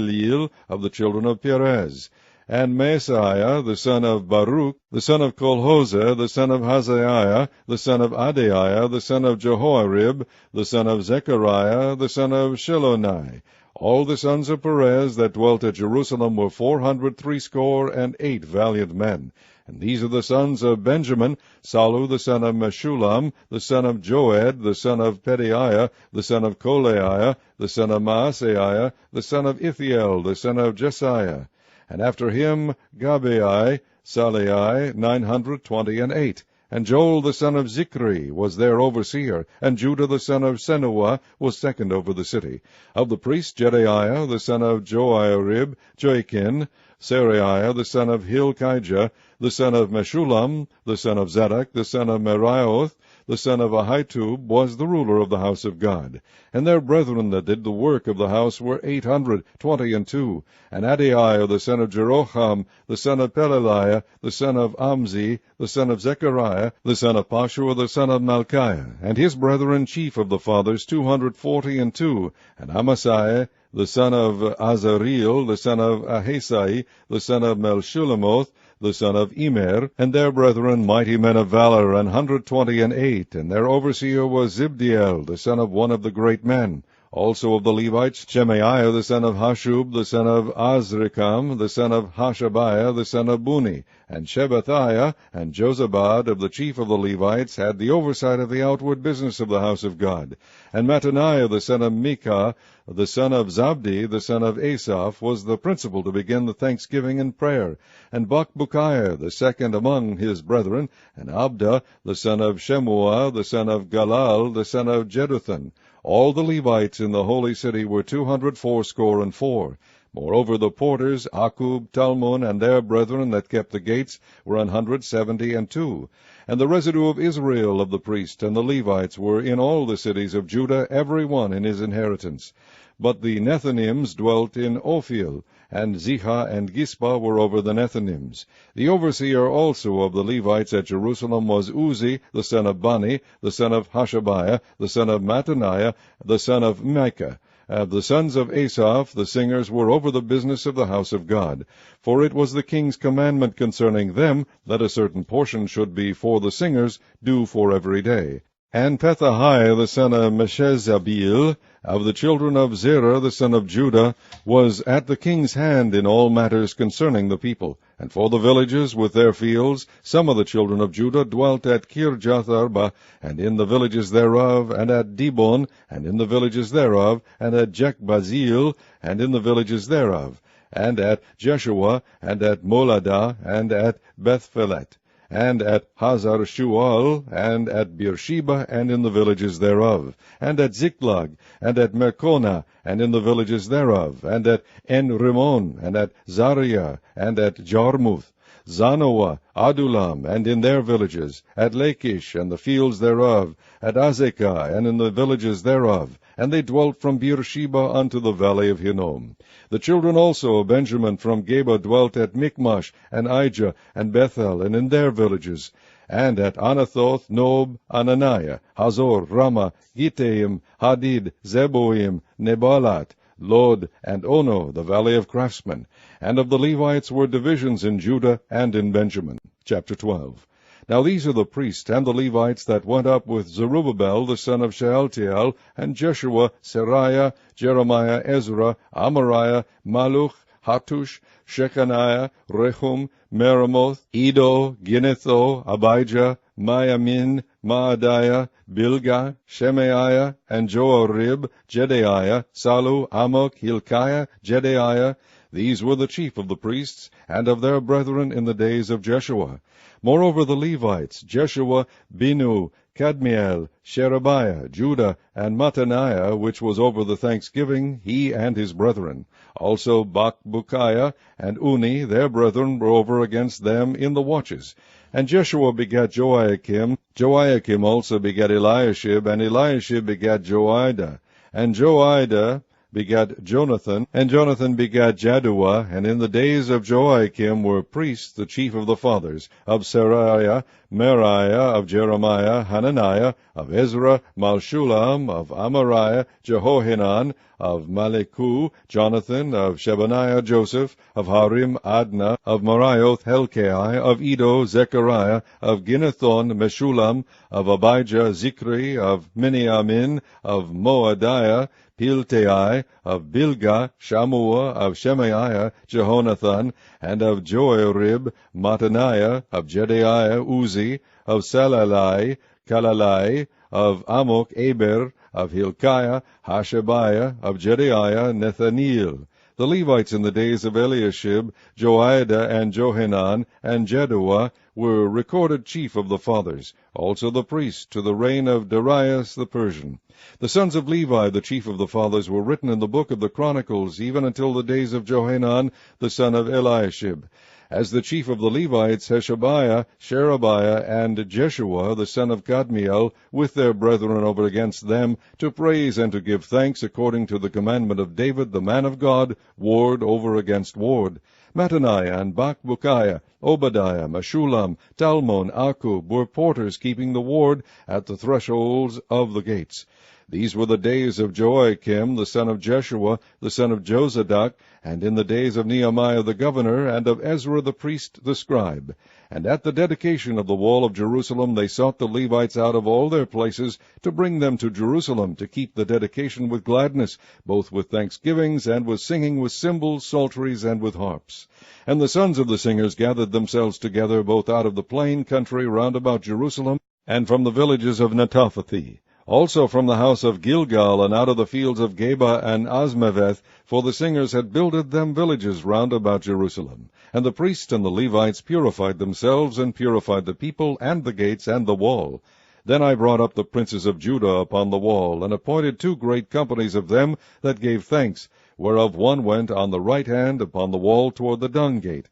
of the children of Perez. And Maaseiah, the son of Baruch, the son of Kolhoseh, the son of Hazaiah, the son of Adaiah, the son of Jehoiarib, the son of Zechariah, the son of Shilonai. All the sons of Perez that dwelt at Jerusalem were 468 valiant men. And these are the sons of Benjamin: Salu the son of Meshullam, the son of Joed, the son of Pedaiah, the son of Kolaiah, the son of Maaseiah, the son of Ithiel, the son of Jesiah. And after him Gabai, Salai, 928. And Joel the son of Zichri was their overseer, and Judah the son of Senuah was second over the city. Of the priests, Jedaiah the son of Joiarib, Joachim, Seraiah the son of Hilkiah, the son of Meshullam, the son of Zadok, the son of Merioth, the son of Ahitub, was the ruler of the house of God. And their brethren that did the work of the house were 822. And Adaiah the son of Jeroham, the son of Pelaliah, the son of Amzi, the son of Zechariah, the son of Pashua, the son of Malchiah, and his brethren chief of the fathers 242. And Amasai, the son of Azareel, the son of Ahasai, the son of Melshulemoth, the son of Immer, and their brethren mighty men of valor, 128, and their overseer was Zibdiel, the son of one of the great men. Also of the Levites, Shemaiah the son of Hashub, the son of Azrikam, the son of Hashabiah, the son of Buni, and Shebathiah, and Jozabad of the chief of the Levites had the oversight of the outward business of the house of God. And Mattaniah the son of Micah, the son of Zabdi, the son of Asaph, was the principal to begin the thanksgiving and prayer. And Bakbukiah, the second among his brethren, and Abda, the son of Shemua, the son of Galal, the son of Jeduthun. All the Levites in the holy city were 284. Moreover, the porters, Akub, Talmon, and their brethren that kept the gates, were 172. And the residue of Israel of the priests and the Levites were in all the cities of Judah, every one in his inheritance. But the Nethinims dwelt in Ophel, and Ziha and Gispa were over the Nethinims. The overseer also of the Levites at Jerusalem was Uzzi, the son of Bani, the son of Hashabiah, the son of Mattaniah, the son of Micah. The sons of Asaph, the singers, were over the business of the house of God. For it was the king's commandment concerning them that a certain portion should be for the singers, due for every day. And Pethahiah, the son of Meshezabeel, of the children of Zerah, the son of Judah, was at the king's hand in all matters concerning the people. And for the villages with their fields, some of the children of Judah dwelt at Kirjath-arba, and in the villages thereof, and at Dibon, and in the villages thereof, and at Jekbazeel, and in the villages thereof, and at Jeshua, and at Moladah, and at Bethphelet, and at Hazar-Shual, and at Beersheba, and in the villages thereof, and at Ziklag, and at Mekonah, and in the villages thereof, and at En-Rimmon, and at Zariah, and at Jarmuth, Zanoah, Adulam, and in their villages, at Lachish, and the fields thereof, at Azekah, and in the villages thereof, and they dwelt from Beersheba unto the valley of Hinnom. The children also of Benjamin from Geba dwelt at Michmash, and Ijah, and Bethel, and in their villages, and at Anathoth, Nob, Ananiah, Hazor, Ramah, Gittaim, Hadid, Zeboim, Nebalat, Lod, and Ono, the valley of craftsmen. And of the Levites were divisions in Judah and in Benjamin. Chapter 12. Now these are the priests and the Levites that went up with Zerubbabel the son of Shealtiel, and Jeshua, Seraiah, Jeremiah, Ezra, Amariah, Maluch, Hattush, Shechaniah, Rehum, Meremoth, Edo, Ginnetho, Abijah, Mayamin, Maadiah, Bilgah, Shemaiah, and Joarib, Jedaiah, Salu, Amok, Hilkiah, Jedaiah. These were the chief of the priests, and of their brethren in the days of Jeshua. Moreover the Levites, Jeshua, Binu, Kadmiel, Sherebiah, Judah, and Mattaniah, which was over the thanksgiving, he and his brethren. Also Bakbukiah and Uni, their brethren, were over against them in the watches. And Jeshua begat Joiakim, Joiakim also begat Eliashib, and Eliashib begat Joiada, and Joiada begat Jonathan, and Jonathan begat Jaddua. And in the days of Joiakim were priests, the chief of the fathers, of Seraiah, Meriah, of Jeremiah, Hananiah, of Ezra, Malshulam, of Amariah, Jehohanan, of Maleku, Jonathan, of Shebaniah, Joseph, of Harim, Adna, of Marioth, Helkai, of Edo, Zechariah, of Ginnethon, Meshulam, of Abijah, Zikri, of Miniamin, of Moadiah, Piltai, of Bilgah, Shammua, of Shemaiah, Jehonathan, and of Joarib, Mattaniah, of Jedaiah, Uzzi, of Salalai, Kalalai, of Amok, Eber, of Hilkiah, Hashabiah, of Jedaiah, Nethaneel. The Levites in the days of Eliashib, Joiada, and Johanan, and Jaddua, were recorded chief of the fathers, also the priests, to the reign of Darius the Persian. The sons of Levi, the chief of the fathers, were written in the book of the Chronicles, even until the days of Johanan, the son of Eliashib. As the chief of the Levites, Hashabiah, Sherebiah, and Jeshua, the son of Kadmiel, with their brethren over against them, to praise and to give thanks according to the commandment of David, the man of God, ward over against ward. Mattaniah and Bakbukiah, Obadiah, Meshulam, Talmon, Akub were porters keeping the ward at the thresholds of the gates. These were the days of Joiakim, the son of Jeshua, the son of Jozadak, and in the days of Nehemiah the governor, and of Ezra the priest, the scribe. And at the dedication of the wall of Jerusalem they sought the Levites out of all their places, to bring them to Jerusalem, to keep the dedication with gladness, both with thanksgivings, and with singing with cymbals, psalteries, and with harps. And the sons of the singers gathered themselves together, both out of the plain country round about Jerusalem, and from the villages of Netophathi. Also from the house of Gilgal, and out of the fields of Geba and Asmaveth, for the singers had builded them villages round about Jerusalem. And the priests and the Levites purified themselves, and purified the people, and the gates, and the wall. Then I brought up the princes of Judah upon the wall, and appointed 2 great companies of them that gave thanks, whereof one went on the right hand upon the wall toward the dung gate.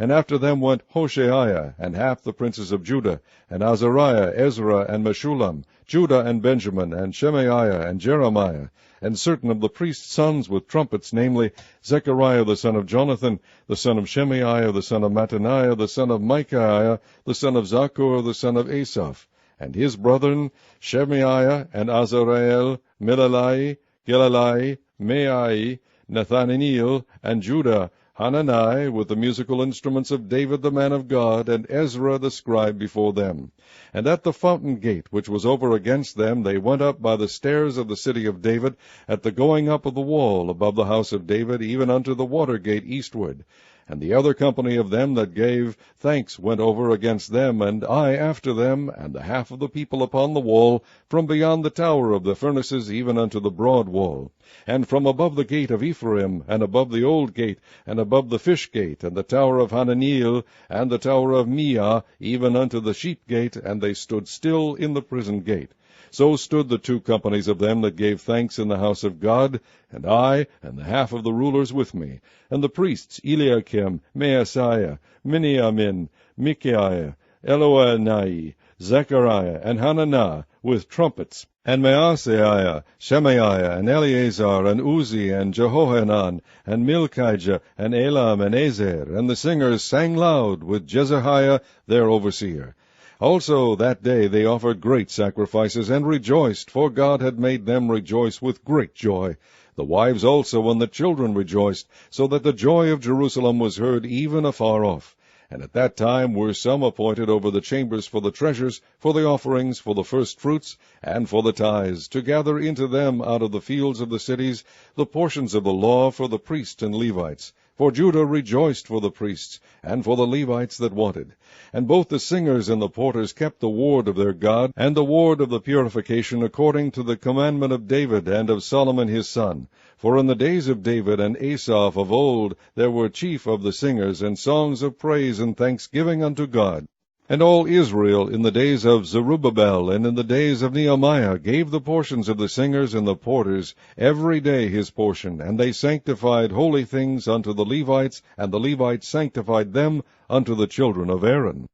And after them went Hoshaiah, and half the princes of Judah, and Azariah, Ezra, and Meshullam, Judah and Benjamin, and Shemaiah, and Jeremiah, and certain of the priests' sons with trumpets, namely, Zechariah the son of Jonathan, the son of Shemaiah, the son of Mattaniah, the son of Micaiah, the son of Zaccur, the son of Asaph, and his brethren, Shemaiah, and Azareel, Milalai, Gilalai, Maai, Nathaniel, and Judah, Hanani, with the musical instruments of David the man of God, and Ezra the scribe before them. And at the fountain gate, which was over against them, they went up by the stairs of the city of David, at the going up of the wall above the house of David, even unto the water gate eastward. And the other company of them that gave thanks went over against them, and I after them, and the half of the people upon the wall, from beyond the tower of the furnaces even unto the broad wall, and from above the gate of Ephraim, and above the old gate, and above the fish gate, and the tower of Hananiel, and the tower of Meah, even unto the sheep gate, and they stood still in the prison gate. So stood the two companies of them that gave thanks in the house of God, and I, and the half of the rulers with me, and the priests Eliakim, Maaseiah, Miniamin, Micaiah, Eloenai, Zechariah, and Hananiah, with trumpets, and Maaseiah, Shemaiah, and Eleazar, and Uzi, and Jehohanan, and Milchijah, and Elam, and Ezer, and the singers sang loud with Jezahiah their overseer. Also that day they offered great sacrifices, and rejoiced, for God had made them rejoice with great joy. The wives also and the children rejoiced, so that the joy of Jerusalem was heard even afar off. And at that time were some appointed over the chambers for the treasures, for the offerings, for the firstfruits, and for the tithes, to gather into them out of the fields of the cities the portions of the law for the priests and Levites. For Judah rejoiced for the priests, and for the Levites that wanted. And both the singers and the porters kept the ward of their God, and the ward of the purification, according to the commandment of David and of Solomon his son. For in the days of David and Asaph of old there were chief of the singers, and songs of praise and thanksgiving unto God. And all Israel in the days of Zerubbabel and in the days of Nehemiah gave the portions of the singers and the porters every day his portion, and they sanctified holy things unto the Levites, and the Levites sanctified them unto the children of Aaron.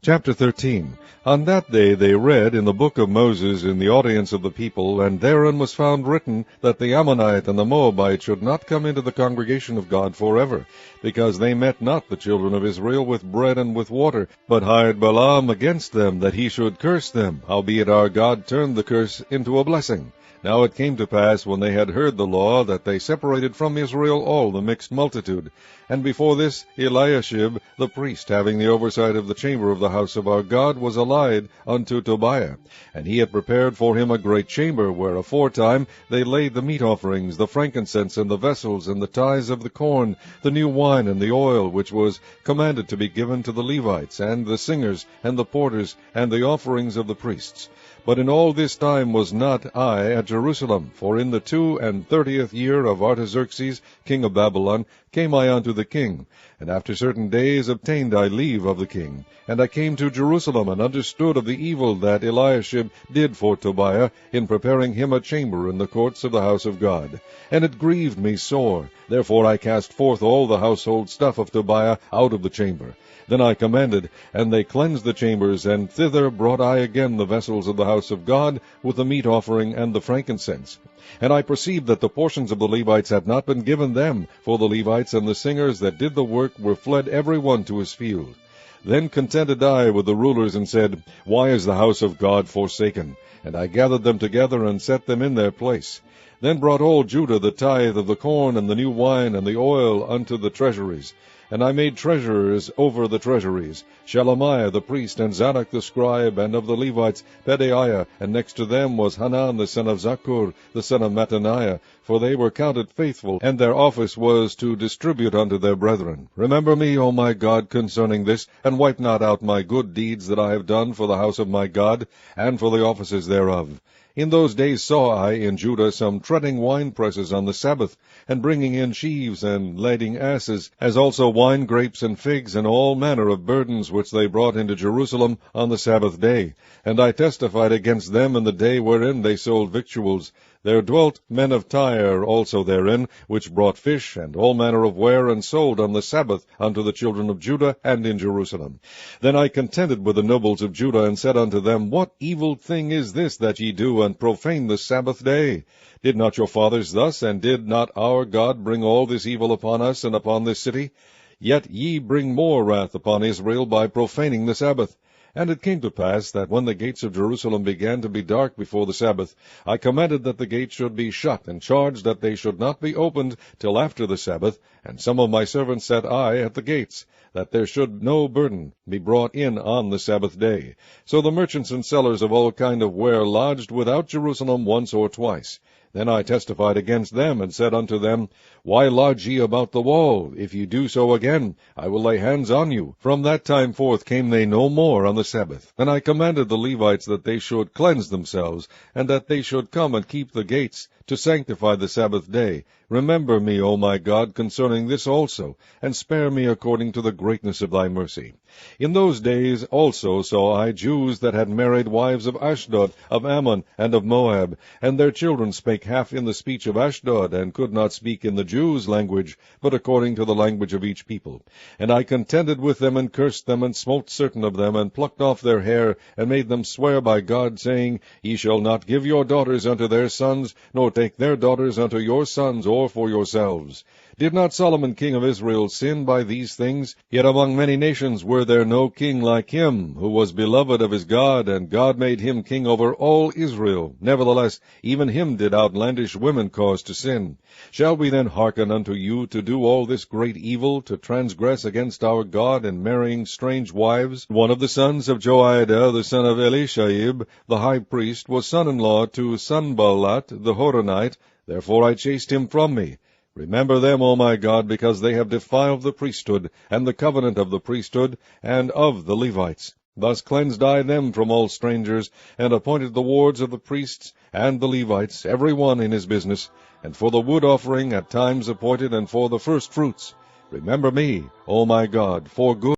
Chapter 13. On that day they read in the book of Moses in the audience of the people, and therein was found written that the Ammonite and the Moabite should not come into the congregation of God forever, because they met not the children of Israel with bread and with water, but hired Balaam against them, that he should curse them, howbeit our God turned the curse into a blessing. Now it came to pass, when they had heard the law, that they separated from Israel all the mixed multitude. And before this Eliashib the priest, having the oversight of the chamber of the house of our God, was allied unto Tobiah. And he had prepared for him a great chamber, where aforetime they laid the meat offerings, the frankincense, and the vessels, and the tithes of the corn, the new wine, and the oil, which was commanded to be given to the Levites, and the singers, and the porters, and the offerings of the priests. But in all this time was not I at Jerusalem, for in the 32nd year of Artaxerxes king of Babylon came I unto the king, and after certain days obtained I leave of the king. And I came to Jerusalem, and understood of the evil that Eliashib did for Tobiah, in preparing him a chamber in the courts of the house of God. And it grieved me sore. Therefore I cast forth all the household stuff of Tobiah out of the chamber. Then I commanded, and they cleansed the chambers, and thither brought I again the vessels of the house of God, with the meat offering and the frankincense. And I perceived that the portions of the Levites had not been given them, for the Levites and the singers that did the work were fled every one to his field. Then contended I with the rulers, and said, Why is the house of God forsaken? And I gathered them together, and set them in their place. Then brought all Judah the tithe of the corn, and the new wine, and the oil unto the treasuries. And I made treasurers over the treasuries, Shelemiah the priest, and Zadok the scribe, and of the Levites Pedaiah, and next to them was Hanan the son of Zaccur, the son of Mattaniah, for they were counted faithful, and their office was to distribute unto their brethren. Remember me, O my God, concerning this, and wipe not out my good deeds that I have done for the house of my God, and for the offices thereof. In those days saw I in Judah some treading winepresses on the Sabbath, and bringing in sheaves, and lading asses, as also wine grapes and figs, and all manner of burdens which they brought into Jerusalem on the Sabbath day. And I testified against them in the day wherein they sold victuals. There dwelt men of Tyre also therein, which brought fish and all manner of ware, and sold on the Sabbath unto the children of Judah and in Jerusalem. Then I contended with the nobles of Judah, and said unto them, What evil thing is this that ye do, and profane the Sabbath day? Did not your fathers thus, and did not our God bring all this evil upon us and upon this city? Yet ye bring more wrath upon Israel by profaning the Sabbath. And it came to pass that when the gates of Jerusalem began to be dark before the Sabbath, I commanded that the gates should be shut, and charged that they should not be opened till after the Sabbath, and some of my servants set I at the gates, that there should no burden be brought in on the Sabbath day. So the merchants and sellers of all kind of ware lodged without Jerusalem once or twice. Then I testified against them, and said unto them, Why lodge ye about the wall? If ye do so again, I will lay hands on you. From that time forth came they no more on the Sabbath. And I commanded the Levites that they should cleanse themselves, and that they should come and keep the gates, to sanctify the Sabbath day. Remember me, O my God, concerning this also, and spare me according to the greatness of thy mercy. In those days also saw I Jews that had married wives of Ashdod, of Ammon, and of Moab, and their children spake half in the speech of Ashdod, and could not speak in the Jews' language, but according to the language of each people. And I contended with them, and cursed them, and smote certain of them, and plucked off their hair, and made them swear by God, saying, Ye shall not give your daughters unto their sons, nor take their daughters unto your sons, or for yourselves. Did not Solomon king of Israel sin by these things? Yet among many nations were there no king like him, who was beloved of his God, and God made him king over all Israel. Nevertheless, even him did outlandish women cause to sin. Shall we then hearken unto you to do all this great evil, to transgress against our God in marrying strange wives? One of the sons of Joiada, the son of Elishaib, the high priest, was son-in-law to Sanballat the Horonite. Therefore I chased him from me. Remember them, O my God, because they have defiled the priesthood, and the covenant of the priesthood, and of the Levites. Thus cleansed I them from all strangers, and appointed the wards of the priests and the Levites, every one in his business, and for the wood offering at times appointed, and for the first fruits. Remember me, O my God, for good.